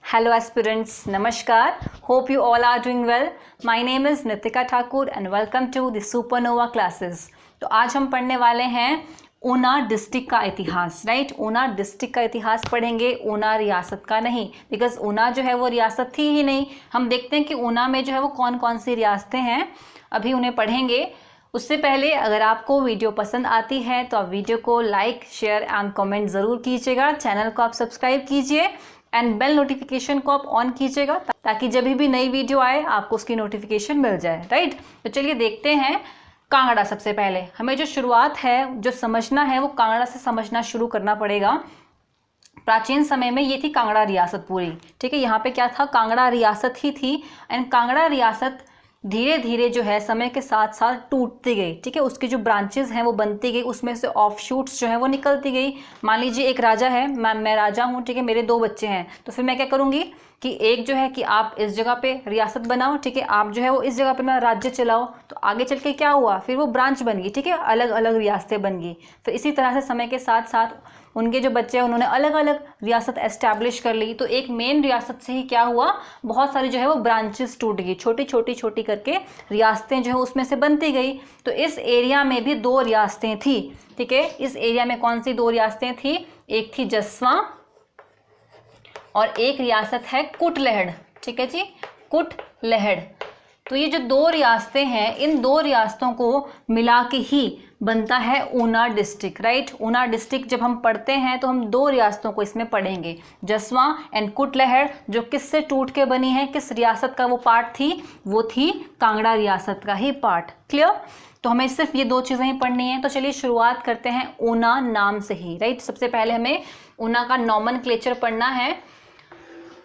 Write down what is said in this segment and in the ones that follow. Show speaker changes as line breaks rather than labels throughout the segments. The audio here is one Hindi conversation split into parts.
Hello aspirants, Namaskar. Hope you all are doing well. My name is Nitika Thakur and welcome to the Supernova classes. तो आज हम पढ़ने वाले हैं ऊना डिस्ट्रिक्ट का इतिहास, राइट। ऊना डिस्ट्रिक्ट का इतिहास पढ़ेंगे, ऊना रियासत का नहीं, बिकॉज ऊना जो है वो रियासत थी ही नहीं। हम देखते हैं कि ऊना में जो है वो कौन कौन सी रियासतें हैं, अभी उन्हें पढ़ेंगे। उससे पहले अगर आपको वीडियो पसंद आती है तो आप वीडियो को लाइक, शेयर एंड कमेंट ज़रूर कीजिएगा। चैनल को आप सब्सक्राइब कीजिए एंड बेल नोटिफिकेशन को आप ऑन कीजिएगा ताकि जब भी नई वीडियो आए आपको उसकी नोटिफिकेशन मिल जाए, राइट। तो चलिए देखते हैं कांगड़ा। सबसे पहले हमें जो शुरुआत है, जो समझना है, वो कांगड़ा से समझना शुरू करना पड़ेगा। प्राचीन समय में ये थी कांगड़ा रियासत पूरी, ठीक है। यहाँ पे क्या था, कांगड़ा रियासत ही थी। एंड कांगड़ा रियासत धीरे धीरे जो है समय के साथ साथ टूटती गई, ठीक है। उसकी जो ब्रांचेस हैं वो बनती गई, उसमें से ऑफशूट्स जो है वो निकलती गई। मान लीजिए एक राजा है, मैं राजा हूँ, ठीक है, मेरे 2 बच्चे हैं, तो फिर मैं क्या करूँगी कि एक जो है कि आप इस जगह पे रियासत बनाओ, ठीक है, आप जो है वो इस जगह पे मेरा राज्य चलाओ। तो आगे चल के क्या हुआ, फिर वो ब्रांच बन गई, ठीक है, अलग अलग रियासतें बन गई। फिर इसी तरह से समय के साथ साथ उनके जो बच्चे हैं उन्होंने अलग अलग रियासत एस्टैब्लिश कर ली। तो एक मेन रियासत से ही क्या हुआ, बहुत सारी जो है वो ब्रांचेस टूट गई, छोटी छोटी छोटी करके रियासतें जो है उसमें से बनती गई। तो इस एरिया में भी 2 रियासतें थी, ठीक है। इस एरिया में कौन सी 2 रियासतें थी, एक थी जसवां और एक रियासत है कुटलहड़, ठीक है जी, कुटलहड़। तो ये जो 2 रियासतें हैं, इन 2 रियासतों को मिला के ही बनता है Una district, right. Una district जब हम पढ़ते हैं तो हम 2 रियासतों को इसमें पढ़ेंगे, जसवां एंड कुटलहड़, जो किससे टूट के बनी है, किस रियासत का वो पार्ट थी, वो थी कांगड़ा रियासत का ही पार्ट। क्लियर। तो हमें सिर्फ ये 2 चीज़ें ही पढ़नी है। तो चलिए शुरुआत करते हैं ऊना नाम से ही, राइट। सबसे पहले हमें ऊना का नॉमेनक्लेचर पढ़ना है।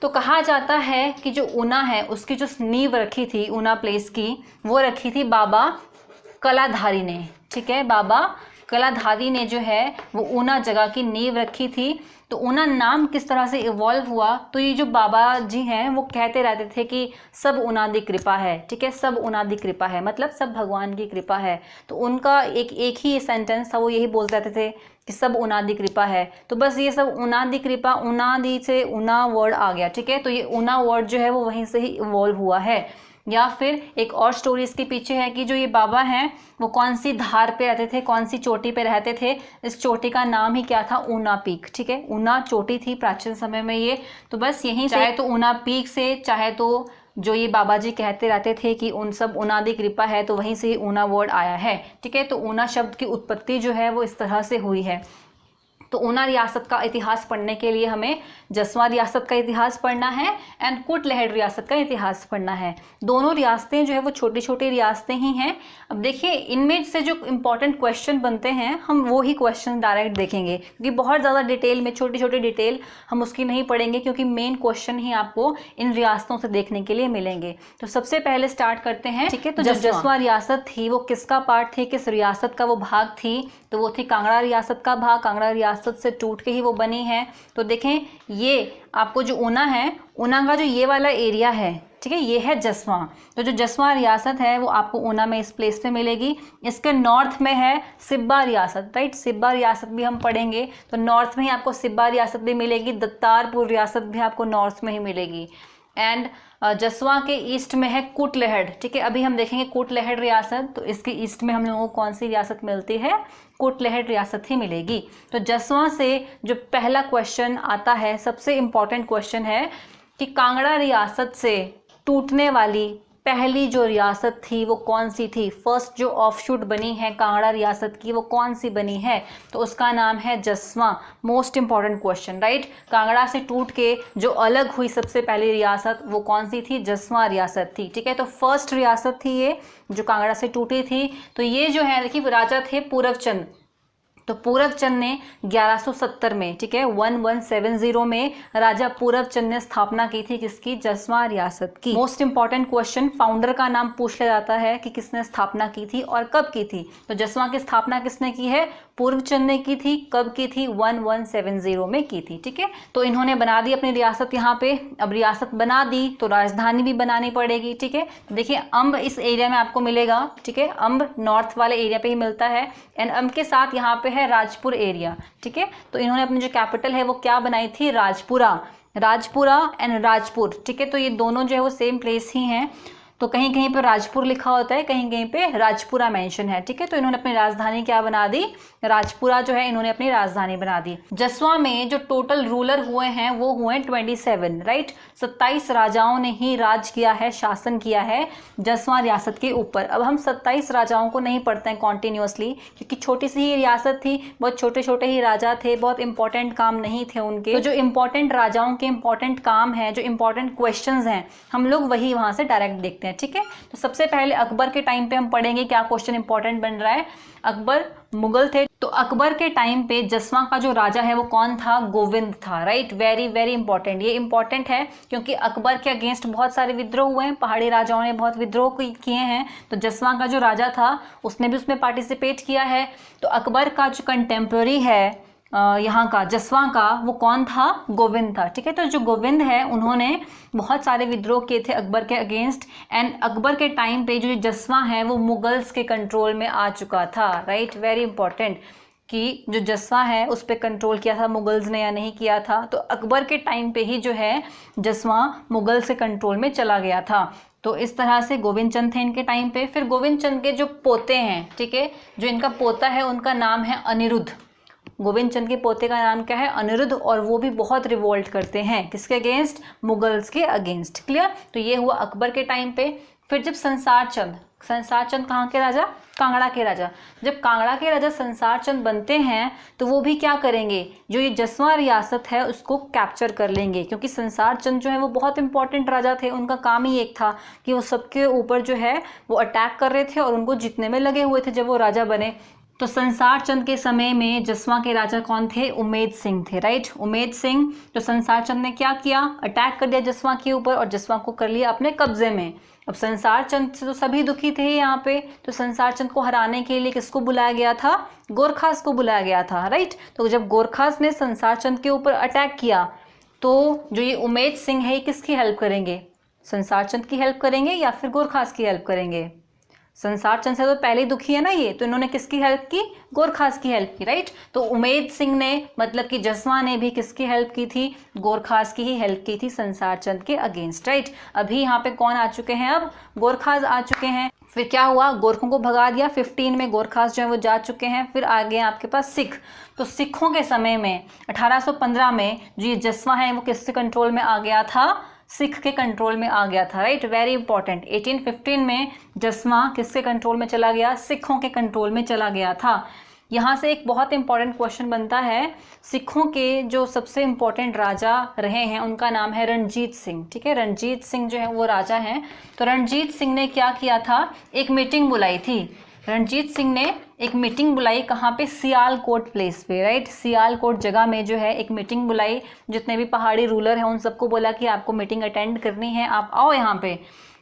तो कहा जाता है कि जो ऊना है उसकी जो नींव रखी थी ऊना प्लेस की, वो रखी थी बाबा कलाधारी ने, ठीक है। बाबा कलाधारी ने जो है वो ऊना जगह की नींव रखी थी। तो ऊना नाम किस तरह से इवॉल्व हुआ, तो ये जो बाबा जी हैं वो कहते रहते थे कि सब ऊना दी कृपा है, ठीक है, सब ऊना दी कृपा है, मतलब सब भगवान की कृपा है। तो उनका एक ही सेंटेंस था, वो यही बोलते रहते थे कि सब ऊना दी कृपा है। तो बस ये सब ऊना दी कृपा, ऊना दी से ऊना वर्ड आ गया, ठीक है। तो ये ऊना वर्ड जो है वो वहीं से ही इवॉल्व हुआ है। या फिर एक और स्टोरी इसके पीछे है कि जो ये बाबा हैं वो कौन सी धार पे रहते थे, कौन सी चोटी पे रहते थे। इस चोटी का नाम ही क्या था, ऊना पीक, ठीक है। ऊना चोटी थी प्राचीन समय में ये। तो बस यहीं चाहे तो ऊना पीक से, चाहे तो जो ये बाबा जी कहते रहते थे कि उन सब ऊना दी कृपा है, तो वहीं से ही ऊना वर्ड आया है, ठीक है। तो ऊना शब्द की उत्पत्ति जो है वो इस तरह से हुई है। तो ऊना रियासत का इतिहास पढ़ने के लिए हमें जसवां रियासत का इतिहास पढ़ना है एंड कुटलहड़ रियासत का इतिहास पढ़ना है। दोनों रियासतें जो है वो छोटी छोटी रियासतें ही हैं। अब देखिए इनमें से जो इम्पोर्टेंट क्वेश्चन बनते हैं हम वो ही क्वेश्चन डायरेक्ट देखेंगे, क्योंकि बहुत ज़्यादा डिटेल में, छोटी छोटी डिटेल हम उसकी नहीं पढ़ेंगे, क्योंकि मेन क्वेश्चन ही आपको इन रियासतों से देखने के लिए मिलेंगे। तो सबसे पहले स्टार्ट करते हैं, ठीक है। तो जब जसवां रियासत थी वो किसका पार्ट थी, किस रियासत का वो भाग थी, तो वो थी कांगड़ा रियासत का भाग। कांगड़ा रियासत से टूट के ही वो बनी है। तो देखें ये आपको जो ऊना है, ऊना का जो ये वाला एरिया है, ठीक है, ये है जसवां। तो जो जसवां रियासत है वो आपको ऊना में इस प्लेस पे मिलेगी। इसके नॉर्थ में है सिब्बा रियासत, राइट। सिब्बा रियासत भी हम पढ़ेंगे, तो नॉर्थ में ही आपको सिब्बा रियासत भी मिलेगी। दत्तारपुर रियासत भी आपको नॉर्थ में ही मिलेगी। एंड जसवां के ईस्ट में है कुटलहड़, ठीक है। अभी हम देखेंगे कुटलहड़ रियासत, तो इसके ईस्ट में हम लोगों को कौन सी रियासत मिलती है, कुटलहड़ रियासत ही मिलेगी। तो जसवां से जो पहला क्वेश्चन आता है, सबसे इम्पॉर्टेंट क्वेश्चन है कि कांगड़ा रियासत से टूटने वाली पहली जो रियासत थी वो कौन सी थी। फर्स्ट जो ऑफशूट बनी है कांगड़ा रियासत की वो कौन सी बनी है, तो उसका नाम है Jaswan. Most important question, right. Kangra से टूट के जो अलग हुई सबसे पहली रियासत वो कौन सी थी, जसवां रियासत थी, ठीक है। तो फर्स्ट रियासत थी ये जो कांगड़ा से टूटी थी। तो ये जो है देखिए राजा थे पूरवचंद। तो पूरवचंद ने 1170 में, ठीक है, 1170 में राजा पूरवचंद ने स्थापना की थी किसकी, जसवां रियासत की। मोस्ट इंपॉर्टेंट क्वेश्चन, फाउंडर का नाम पूछ लिया जाता है कि किसने स्थापना की थी और कब की थी। तो जसवां की स्थापना किसने की है, पूरवचंद ने की थी। कब की थी, 1170 में की थी, ठीक है। तो इन्होंने बना दी अपनी रियासत यहाँ पे। अब रियासत बना दी तो राजधानी भी बनानी पड़ेगी, ठीक है। देखिए अम्ब इस एरिया में आपको मिलेगा, ठीक है, अम्ब नॉर्थ वाले एरिया पे ही मिलता है। एंड अम्ब के साथ यहाँ पे है राजपुर एरिया, ठीक है। तो इन्होंने अपनी जो कैपिटल है वो क्या बनाई थी, राजपुरा। राजपुरा एंड राजपुर, ठीक है। तो ये दोनों जो है वो सेम प्लेस ही हैं। तो कहीं कहीं पे राजपुर लिखा होता है, कहीं कहीं पे राजपुरा मेंशन है, ठीक है। तो इन्होंने अपनी राजधानी क्या बना दी, राजपुरा जो है इन्होंने अपनी राजधानी बना दी। जसवा में जो टोटल रूलर हुए हैं वो हुए 27, राइट। 27 राजाओं ने ही राज किया है, शासन किया है जसवा रियासत के ऊपर। अब हम 27 राजाओं को नहीं पढ़ते हैं कॉन्टिन्यूसली, क्योंकि छोटी सी ही रियासत थी, बहुत छोटे छोटे ही राजा थे, बहुत इंपॉर्टेंट काम नहीं थे उनके। तो जो इंपॉर्टेंट राजाओं के इंपॉर्टेंट काम है, जो इंपॉर्टेंट क्वेश्चन हैं, हम लोग वही वहां से डायरेक्ट देखते हैं, ठीक है। तो सबसे पहले अकबर के टाइम पे हम पढ़ेंगे क्या क्वेश्चन इंपॉर्टेंट बन रहा है। अकबर मुगल थे, तो अकबर के टाइम पे जसवा का जो राजा है वो कौन था, गोविंद था, राइट। वेरी वेरी इंपॉर्टेंट, ये इंपॉर्टेंट है क्योंकि अकबर के अगेंस्ट बहुत सारे विद्रोह हुए हैं, पहाड़ी राजाओं ने बहुत विद्रोह किए हैं। तो जसवा का जो राजा था उसने भी उसमें पार्टिसिपेट किया है। तो अकबर का जो कंटेम्प्रेरी है यहाँ का जसवा का, वो कौन था, गोविंद था, ठीक है। तो जो गोविंद है उन्होंने बहुत सारे विद्रोह किए थे अकबर के अगेंस्ट। एंड अकबर के टाइम पे जो जसवा है वो मुगल्स के कंट्रोल में आ चुका था, राइट। वेरी इंपॉर्टेंट कि जो जसवा है उस पर कंट्रोल किया था मुगल्स ने या नहीं किया था। तो अकबर के टाइम पे ही जो है जसवा मुगल से कंट्रोल में चला गया था। तो इस तरह से गोविंद चंद थे इनके टाइम पे। फिर गोविंद चंद के जो पोते हैं, ठीक है, जो इनका पोता है उनका नाम है अनिरुद्ध। गोविंद चंद के पोते का नाम क्या है, अनिरुद्ध। और वो भी बहुत रिवोल्ट करते हैं, किसके अगेंस्ट, मुगल्स के अगेंस्ट। क्लियर। तो ये हुआ अकबर के टाइम पे। फिर जब संसार चंद कहाँ के राजा, कांगड़ा के राजा, जब कांगड़ा के राजा संसार चंद बनते हैं तो वो भी क्या करेंगे, जो ये जसवा रियासत है उसको कैप्चर कर लेंगे। क्योंकि संसार चंद जो है वो बहुत इंपॉर्टेंट राजा थे, उनका काम ही एक था कि वो सबके ऊपर जो है वो अटैक कर रहे थे और उनको जीतने में लगे हुए थे जब वो राजा बने। तो संसार चंद के समय में जसवा के राजा कौन थे, उमेद सिंह थे, राइट, उमेद सिंह। तो संसार चंद ने क्या किया, अटैक कर दिया जसवा के ऊपर और जसवा को कर लिया अपने कब्जे में। अब संसार चंद से तो सभी दुखी थे यहाँ पे। तो संसार चंद को हराने के लिए किसको बुलाया गया था, गोरखास को बुलाया गया था, राइट। तो जब गोरखास ने संसार चंद के ऊपर अटैक किया तो जो ये उमेद सिंह है ये किसकी हेल्प करेंगे, संसार चंद की हेल्प करेंगे या फिर गोरखास की हेल्प करेंगे। संसार चंद से तो पहले ही दुखी है ना ये, तो इन्होंने किसकी हेल्प की, गोरखास की हेल्प की, राइट। तो उमेद सिंह ने मतलब कि जसवा ने भी किसकी हेल्प की थी, गोरखास की ही हेल्प की थी संसार चंद के अगेंस्ट, राइट। अभी यहाँ पे कौन आ चुके हैं, अब गोरखास आ चुके हैं। फिर क्या हुआ, गोरखों को भगा दिया, 15 में गोरखास जो है वो जा चुके हैं। फिर आ गए आपके पास सिख। तो सिखों के समय में 1815 में जो ये जसवा है वो किसके कंट्रोल में आ गया था, सिख के कंट्रोल में आ गया था, राइट। वेरी इंपॉर्टेंट, 1815 में जसवा किसके कंट्रोल में चला गया, सिखों के कंट्रोल में चला गया था। यहाँ से एक बहुत इंपॉर्टेंट क्वेश्चन बनता है, सिखों के जो सबसे इंपॉर्टेंट राजा रहे हैं उनका नाम है रणजीत सिंह, ठीक है। रणजीत सिंह जो है वो राजा हैं। तो रणजीत सिंह ने क्या किया था, एक मीटिंग बुलाई थी। रणजीत सिंह ने एक मीटिंग बुलाई, कहाँ पे, सियालकोट प्लेस पे, राइट। सियालकोट जगह में जो है एक मीटिंग बुलाई, जितने भी पहाड़ी रूलर हैं उन सबको बोला कि आपको मीटिंग अटेंड करनी है, आप आओ यहाँ पे।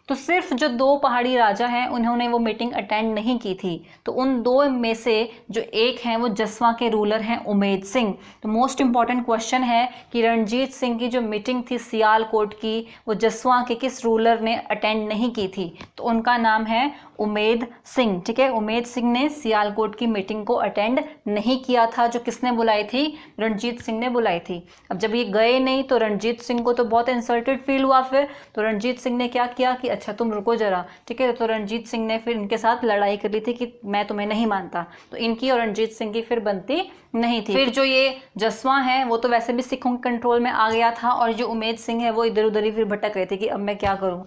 तो सिर्फ जो 2 पहाड़ी राजा हैं उन्होंने वो मीटिंग अटेंड नहीं की थी। तो उन 2 में से जो एक हैं वो जसवा के रूलर हैं उमेद सिंह। तो मोस्ट इंपॉर्टेंट क्वेश्चन है कि रणजीत सिंह की जो मीटिंग थी सियालकोट की वो जसवा के किस रूलर ने अटेंड नहीं की थी, तो उनका नाम है उमेद सिंह, ठीक है। उमेद सिंह ने सियालकोट की मीटिंग को अटेंड नहीं किया था, जो किसने बुलाई थी, रणजीत सिंह ने बुलाई थी। अब जब ये गए नहीं तो रणजीत सिंह को तो बहुत इंसल्टेड फील हुआ। फिर तो रणजीत सिंह ने क्या किया कि अच्छा तुम रुको जरा, ठीक है। तो रणजीत सिंह ने फिर इनके साथ लड़ाई कर ली थी कि मैं तुम्हें नहीं मानता। तो इनकी और रणजीत सिंह की फिर बनती नहीं थी। फिर जो ये जसवा है वो तो वैसे भी सिखों के कंट्रोल में आ गया था और जो उमेद सिंह है वो इधर उधर ही फिर भटक रहे थे कि अब मैं क्या करूँ।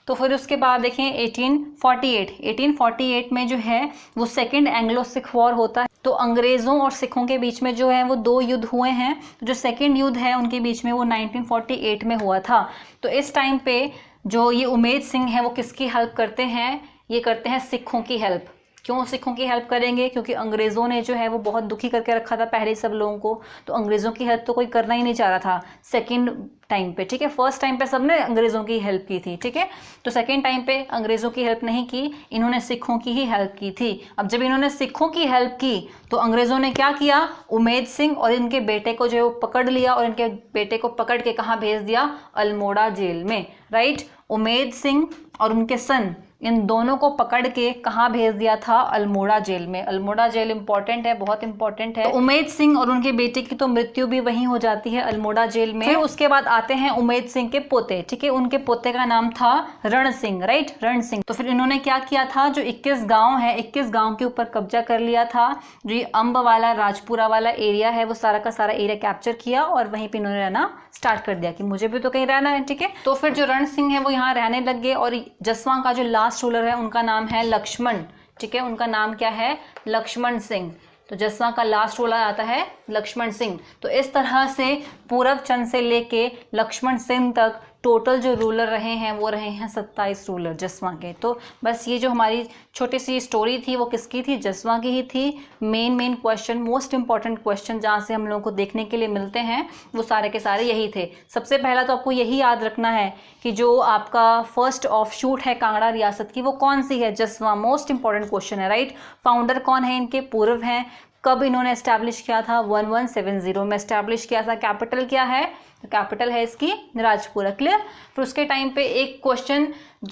तो फिर उसके बाद देखें 1848 में जो है वो सेकेंड एंग्लो सिख वॉर होता है। तो अंग्रेज़ों और सिखों के बीच में जो है वो 2 युद्ध हुए हैं। जो सेकेंड युद्ध है उनके बीच में वो 1948 में हुआ था। तो इस टाइम पे जो ये उमेद सिंह है वो किसकी हेल्प करते हैं, ये करते हैं सिखों की हेल्प। क्यों सिखों की हेल्प करेंगे, क्योंकि अंग्रेज़ों ने जो है वो बहुत दुखी करके रखा था पहले सब लोगों को। तो अंग्रेज़ों की हेल्प तो कोई करना ही नहीं चाह रहा था सेकंड टाइम पे, ठीक है। फर्स्ट टाइम पे सबने अंग्रेज़ों की हेल्प की थी, ठीक है। तो सेकंड टाइम पे अंग्रेज़ों की हेल्प नहीं की, इन्होंने सिखों की ही हेल्प की थी। अब जब इन्होंने सिखों की हेल्प की तो अंग्रेज़ों ने क्या किया, उमेद सिंह और इनके बेटे को जो है वो पकड़ लिया और इनके बेटे को पकड़ के कहाँ भेज दिया, अल्मोड़ा जेल में, राइट। उमेद सिंह और उनके सन इन दोनों को पकड़ के कहाँ भेज दिया था? अल्मोड़ा जेल में। अल्मोड़ा जेल इंपॉर्टेंट है, बहुत इंपॉर्टेंट है। तो उमेद सिंह और उनके बेटे की तो मृत्यु भी वहीं हो जाती है, अल्मोड़ा जेल में। फिर उसके बाद आते हैं उमेद सिंह के पोते, ठीक है। उनके पोते का नाम था रण सिंह, राइट, रण सिंह। तो फिर इन्होंने क्या किया था, जो 21 गांव है, 21 गांव के ऊपर कब्जा कर लिया था। जो ये अंब वाला, राजपुरा वाला एरिया है, वो सारा का सारा एरिया कैप्चर किया और वहीं पे इन्होंने रहना स्टार्ट कर दिया कि मुझे भी तो कहीं रहना है, ठीक है। तो फिर जो रण सिंह है वो यहाँ रहने लग गए। और जसवां का जो लास्ट रूलर है उनका नाम है लक्ष्मण, ठीक है। उनका नाम क्या है? लक्ष्मण सिंह। तो जसवां का लास्ट रूलर आता है लक्ष्मण सिंह। तो इस तरह से पूरब चंद से लेके लक्ष्मण सिंह तक टोटल जो रूलर रहे हैं वो रहे हैं 27 रूलर जसवां के। तो बस ये जो हमारी छोटी सी स्टोरी थी वो किसकी थी? जसवां की ही थी। Main question, most important question जहाँ से हम लोगों को देखने के लिए मिलते हैं वो सारे के सारे यही थे। सबसे पहला तो आपको यही याद रखना है कि जो आपका फर्स्ट ऑफ शूट है कांगड़ा रियासत की वो कौन सी है? जसवां। मोस्ट इंपॉर्टेंट क्वेश्चन है, राइट। फाउंडर कौन है इनके? पूर्व हैं। कब इन्होंने एस्टैब्लिश किया था? 1170 में एस्टैब्लिश किया था। कैपिटल क्या है? तो कैपिटल है इसकी राजपुरा। क्लियर। फिर उसके टाइम पे एक क्वेश्चन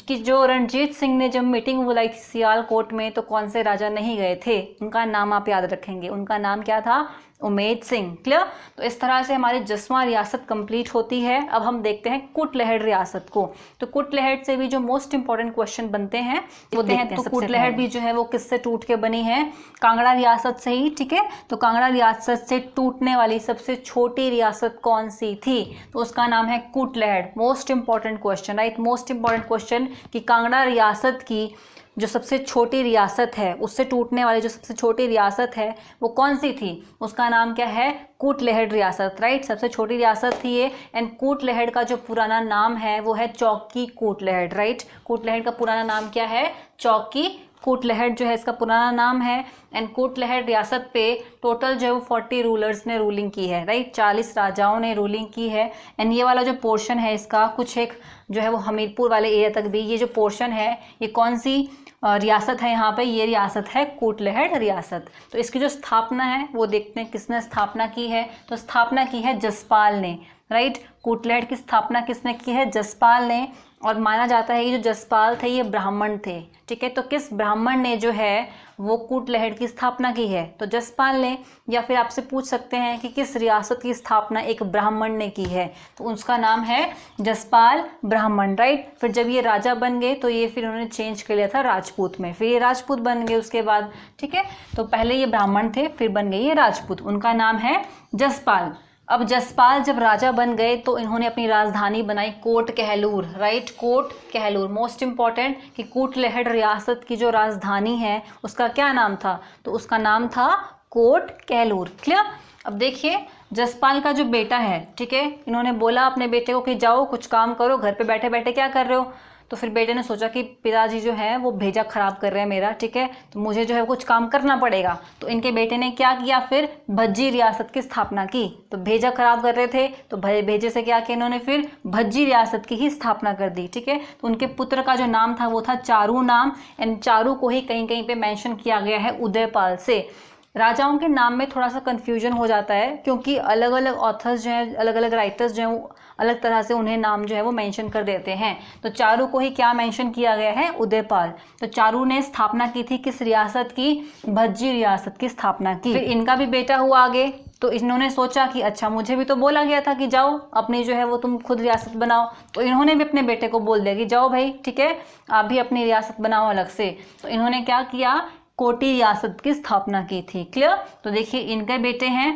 कि जो रणजीत सिंह ने जब मीटिंग बुलाई थी सियालकोट में तो कौन से राजा नहीं गए थे? उनका नाम आप याद रखेंगे, उनका नाम क्या था? उमेद सिंह। क्लियर। तो इस तरह से हमारी जसवां रियासत कंप्लीट होती है। अब हम देखते हैं कुटलहड़ रियासत को। तो कुटलहड़ से भी जो मोस्ट इंपॉर्टेंट क्वेश्चन बनते हैं वो देखते हैं। तो कुटलहड़ भी जो है वो किससे टूट के बनी है? कांगड़ा रियासत से ही, ठीक है। तो कांगड़ा रियासत से टूटने वाली सबसे छोटी रियासत कौन सी थी? तो उसका नाम है Kutlehar. Most important question, right, most important question कि कांगड़ा रियासत की जो सबसे छोटी रियासत है, उससे टूटने वाली जो सबसे छोटी रियासत है वो कौन सी थी? उसका नाम क्या है? कुटलहड़ रियासत, राइट। सबसे छोटी रियासत थी ये। एंड कुटलहड़ का जो पुराना नाम है वो है चौकी कुटलहड़, राइट। कुटलहड़ का पुराना नाम क्या है? चौकी कुटलहड़ जो है इसका पुराना नाम है। एंड कुटलहड़ रियासत पे टोटल जो है वो 40 रूलर्स ने रूलिंग की है, राइट। 40 राजाओं ने रूलिंग की है। एंड ये वाला जो पोर्शन है इसका कुछ एक जो है वो हमीरपुर वाले एरिया तक भी ये जो पोर्शन है ये कौन सी रियासत है? यहाँ पे ये रियासत है कुटलहड़ रियासत। तो इसकी जो स्थापना है वो देखते हैं किसने स्थापना की है। तो स्थापना की है जसपाल ने, राइट। कुटलहड़ की स्थापना किसने की है? जसपाल ने। और माना जाता है कि जो जसपाल थे ये ब्राह्मण थे, ठीक है। तो किस ब्राह्मण ने जो है वो कुटलहड़ की स्थापना की है? तो जसपाल ने। या फिर आपसे पूछ सकते हैं कि किस रियासत की स्थापना एक ब्राह्मण ने की है? तो उसका नाम है जसपाल ब्राह्मण, राइट। फिर जब ये राजा बन गए तो ये फिर उन्होंने चेंज कर लिया था राजपूत में। फिर ये राजपूत बन गए उसके बाद, ठीक है। तो पहले ये ब्राह्मण थे फिर बन गए ये राजपूत। उनका नाम है जसपाल। अब जसपाल जब राजा बन गए तो इन्होंने अपनी राजधानी बनाई Kot Kahlur, right. Kot Kahlur. Most important कि कुटलहड़ रियासत की जो राजधानी है उसका क्या नाम था? तो उसका नाम था कोट कहलूर। क्लियर। अब देखिए जसपाल का जो बेटा है, ठीक है, इन्होंने बोला अपने बेटे को कि जाओ कुछ काम करो, घर पे बैठे बैठे क्या कर रहे हो? तो फिर बेटे ने सोचा कि पिताजी जो है वो भेजा खराब कर रहे हैं मेरा, ठीक है, तो मुझे जो है कुछ काम करना पड़ेगा। तो इनके बेटे ने क्या किया? फिर भज्जी रियासत की स्थापना की। तो भेजा खराब कर रहे थे तो भेजे से क्या किया इन्होंने? फिर भज्जी रियासत की ही स्थापना कर दी, ठीक है। तो उनके पुत्र का जो नाम था वो था चारू नाम। एंड चारू को ही कहीं कहीं पे मेंशन किया गया है उदयपाल से। राजाओं के नाम में थोड़ा सा कंफ्यूजन हो जाता है क्योंकि अलग अलग ऑथर्स जो हैं, अलग अलग राइटर्स जो हैं वो अलग तरह से उन्हें नाम जो है वो मेंशन कर देते हैं। तो चारू को ही क्या मेंशन किया गया है? उदयपाल। तो चारू ने स्थापना की थी किस रियासत की? भज्जी रियासत की स्थापना की। फिर इनका भी बेटा हुआ आगे तो इन्होंने सोचा कि अच्छा मुझे भी तो बोला गया था कि जाओ अपनी जो है वो तुम खुद रियासत बनाओ। तो इन्होंने भी अपने बेटे को बोल दिया कि जाओ भाई, ठीक है, आप भी अपनी रियासत बनाओ अलग से। तो इन्होंने क्या किया? कोटी रियासत की स्थापना की थी। क्लियर। तो देखिए इनके बेटे हैं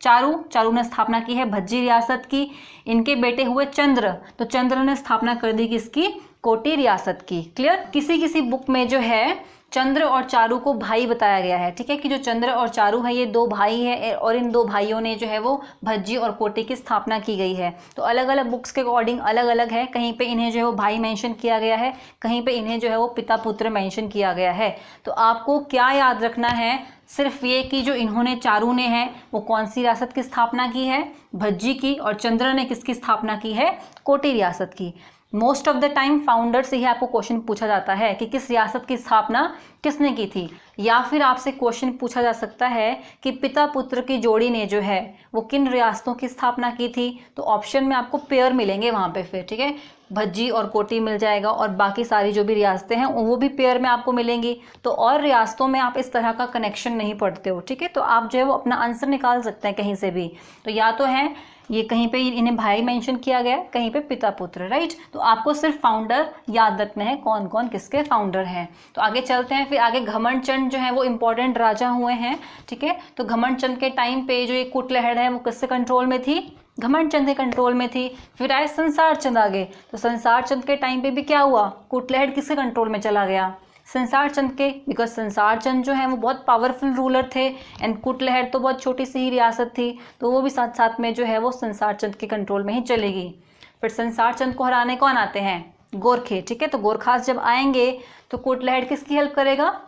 चारू ने स्थापना की है भज्जी रियासत की। इनके बेटे हुए चंद्र, तो चंद्र ने स्थापना कर दी किसकी? कोटी रियासत की। क्लियर। किसी किसी बुक में जो है चंद्र और चारू को भाई बताया गया है, ठीक है, कि जो चंद्र और चारू है ये दो भाई है और इन दो भाइयों ने जो है वो भज्जी और कोटी की स्थापना की गई है। तो अलग अलग बुक्स के अकॉर्डिंग अलग अलग है। कहीं पे इन्हें जो है वो भाई मेंशन किया गया है, कहीं पे इन्हें जो है वो पिता पुत्र मेंशन किया गया है। तो आपको क्या याद रखना है? सिर्फ ये कि जो इन्होंने चारू ने है वो कौन सी रियासत की स्थापना की है? भज्जी की। और चंद्र ने किसकी स्थापना की है? कोटी रियासत की। Most of the time founder से ही आपको क्वेश्चन पूछा जाता है कि किस रियासत की स्थापना किसने की थी, या फिर आपसे क्वेश्चन पूछा जा सकता है कि पिता पुत्र की जोड़ी ने जो है वो किन रियासतों की स्थापना की थी। तो ऑप्शन में आपको पेयर मिलेंगे वहाँ पे फिर, ठीक है, भज्जी और कोटी मिल जाएगा और बाकी सारी जो भी रियासतें हैं वो भी पेयर में आपको मिलेंगी। तो और रियासतों में आप इस तरह का कनेक्शन नहीं पढ़ते हो, ठीक है, तो आप जो है वो अपना आंसर निकाल सकते हैं कहीं से भी। तो या तो है ये कहीं पे इन्हें भाई मेंशन किया गया, कहीं पे पिता पुत्र, राइट। तो आपको सिर्फ फाउंडर याद रखना है कौन कौन किसके फाउंडर हैं। तो आगे चलते हैं, फिर आगे घमंड चंद जो है वो इंपॉर्टेंट राजा हुए हैं, ठीक है। तो घमंड चंद के टाइम पे जो ये कुटलहड़ है वो किससे कंट्रोल में थी, घमंड चंद के कंट्रोल में थी। फिर आए संसार चंद आगे, तो संसार चंद के टाइम पे भी क्या हुआ, कुटलहड़ किसके कंट्रोल में चला गया, संसार चंद के, बिकॉज संसार चंद जो है वो बहुत पावरफुल रूलर थे एंड कुटलहड़ तो बहुत छोटी सी ही रियासत थी, तो वो भी साथ साथ में जो है वो संसार चंद के कंट्रोल में ही चलेगी। फिर संसार चंद को हराने कौन आते हैं, गोरखे, ठीक है। तो गोरखास जब आएंगे तो कुटलहड़ किसकी हेल्प करेगा,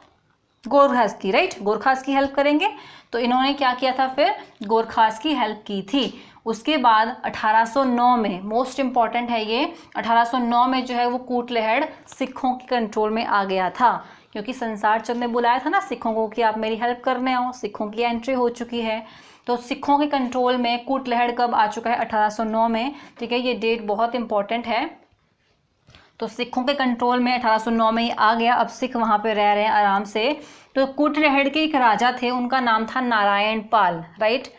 गोरखास की, राइट, गोरखास की हेल्प करेंगे। तो इन्होंने क्या किया था, फिर गोरखास की हेल्प की थी। उसके बाद 1809 में, मोस्ट इम्पॉर्टेंट है ये, 1809 में जो है वो कुटलहड़ सिखों के कंट्रोल में आ गया था, क्योंकि संसार चंद ने बुलाया था ना सिखों को कि आप मेरी हेल्प करने आओ, सिखों की एंट्री हो चुकी है। तो सिखों के कंट्रोल में कुटलहड़ कब आ चुका है, 1809 में, ठीक है, ये डेट बहुत इंपॉर्टेंट है। तो सिखों के कंट्रोल में 1809 में ही आ गया, अब सिख वहाँ पे रह रहे हैं आराम से। तो कुटलहड़ के एक राजा थे, उनका नाम था नारायण पाल, राइट,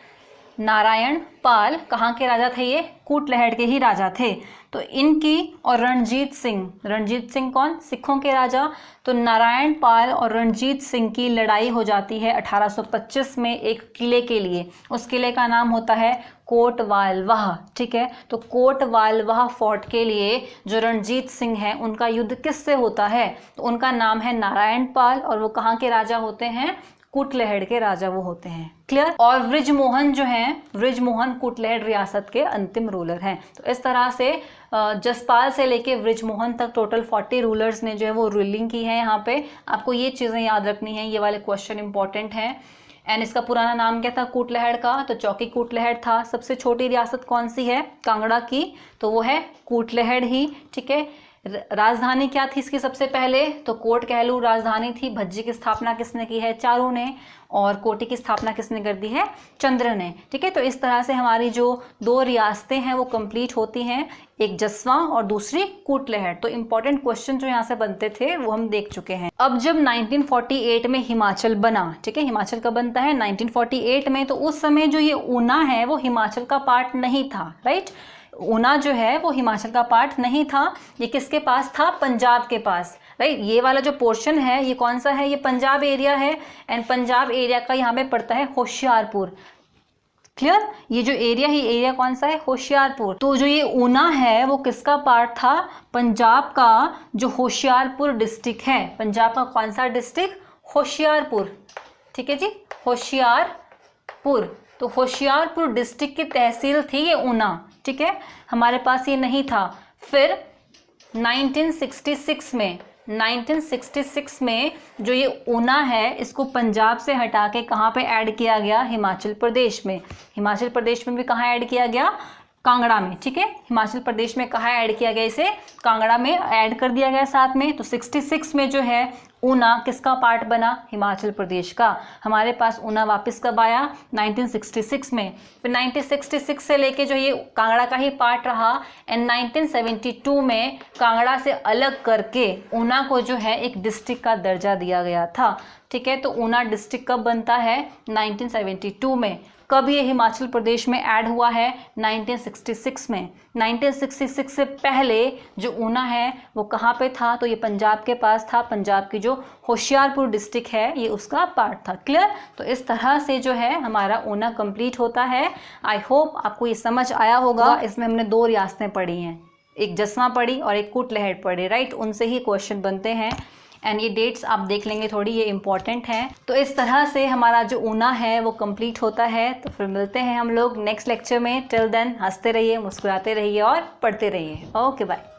नारायण पाल कहाँ के राजा थे, ये कुटलहड़ के ही राजा थे। तो इनकी और रणजीत सिंह कौन, सिखों के राजा। तो नारायण पाल और रणजीत सिंह की लड़ाई हो जाती है 1825 में एक किले के लिए, उस किले का नाम होता है कोटवालवाह, ठीक है। तो कोटवालवाह फोर्ट के लिए जो रणजीत सिंह हैं उनका युद्ध किससे होता है, तो उनका नाम है नारायण पाल और वो कहाँ के राजा होते हैं, कुटलहड़ के राजा वो होते हैं, क्लियर। और वृजमोहन जो हैं, वृजमोहन कुटलहड़ रियासत के अंतिम रूलर हैं। तो इस तरह से जसपाल से लेके वृजमोहन तक टोटल 40 रूलर्स ने जो है वो रूलिंग की है। यहाँ पे आपको ये चीज़ें याद रखनी है, ये वाले क्वेश्चन इंपॉर्टेंट हैं। एंड इसका पुराना नाम क्या था कुटलहड़ का, तो चौकी कुटलहड़ था। सबसे छोटी रियासत कौन सी है, कांगड़ा की, तो वो है कुटलहड़ ही, ठीक है। राजधानी क्या थी इसकी सबसे पहले, तो कोट कहलू राजधानी थी। भज्जी की स्थापना किसने की है, चारू ने, और कोटी की स्थापना किसने कर दी है, चंद्र ने, ठीक है। तो इस तरह से हमारी जो दो रियासतें हैं वो कंप्लीट होती हैं, एक जसवा और दूसरी कुटलहड़। तो इंपॉर्टेंट क्वेश्चन जो यहाँ से बनते थे वो हम देख चुके हैं। अब जब 1948 में हिमाचल बना, ठीक है, हिमाचल का बनता है 1948 में, तो उस समय जो ये ऊना है वो हिमाचल का पार्ट नहीं था, राइट। ऊना जो है वो हिमाचल का पार्ट नहीं था, ये किसके पास था, पंजाब के पास, राइट। ये वाला जो पोर्शन है ये कौन सा है, ये पंजाब एरिया है एंड पंजाब एरिया का यहाँ पे पड़ता है होशियारपुर, क्लियर। ये जो एरिया है, एरिया कौन सा है, होशियारपुर। तो जो ये ऊना है वो किसका पार्ट था, पंजाब का जो होशियारपुर डिस्ट्रिक्ट है, पंजाब का कौन सा डिस्ट्रिक्ट, होशियारपुर, ठीक है जी, होशियारपुर। तो होशियारपुर डिस्ट्रिक्ट की तहसील थी ये ऊना, ठीक है, हमारे पास ये नहीं था। फिर 1966 में जो ये ऊना है इसको पंजाब से हटा के कहाँ पे ऐड किया गया, हिमाचल प्रदेश में। हिमाचल प्रदेश में भी कहाँ ऐड किया गया, कांगड़ा में, ठीक है। हिमाचल प्रदेश में कहाँ ऐड किया गया, इसे कांगड़ा में ऐड कर दिया गया साथ में। तो 66 में जो है ऊना किसका पार्ट बना, हिमाचल प्रदेश का। हमारे पास ऊना वापस कब आया, 1966 में। फिर 1966 से लेके जो ये कांगड़ा का ही पार्ट रहा एंड 1972 में कांगड़ा से अलग करके ऊना को जो है एक डिस्ट्रिक्ट का दर्जा दिया गया था, ठीक है। तो ऊना डिस्ट्रिक्ट कब बनता है, 1972 में। कब ये हिमाचल प्रदेश में ऐड हुआ है, 1966 में। 1966 से पहले जो ऊना है वो कहाँ पे था, तो ये पंजाब के पास था। पंजाब की जो होशियारपुर डिस्ट्रिक्ट है ये उसका पार्ट था, क्लियर। तो इस तरह से जो है हमारा ऊना कंप्लीट होता है। आई होप आपको ये समझ आया होगा। इसमें हमने दो रियासतें पढ़ी हैं, एक जसवा पढ़ी और एक कुटलहड़ पढ़ी, राइट। उनसे ही क्वेश्चन बनते हैं एंड ये डेट्स आप देख लेंगे थोड़ी, ये इंपॉर्टेंट हैं। तो इस तरह से हमारा जो ऊना है वो कंप्लीट होता है। तो फिर मिलते हैं हम लोग नेक्स्ट लेक्चर में। टिल देन हंसते रहिए, मुस्कुराते रहिए और पढ़ते रहिए। Okay bye.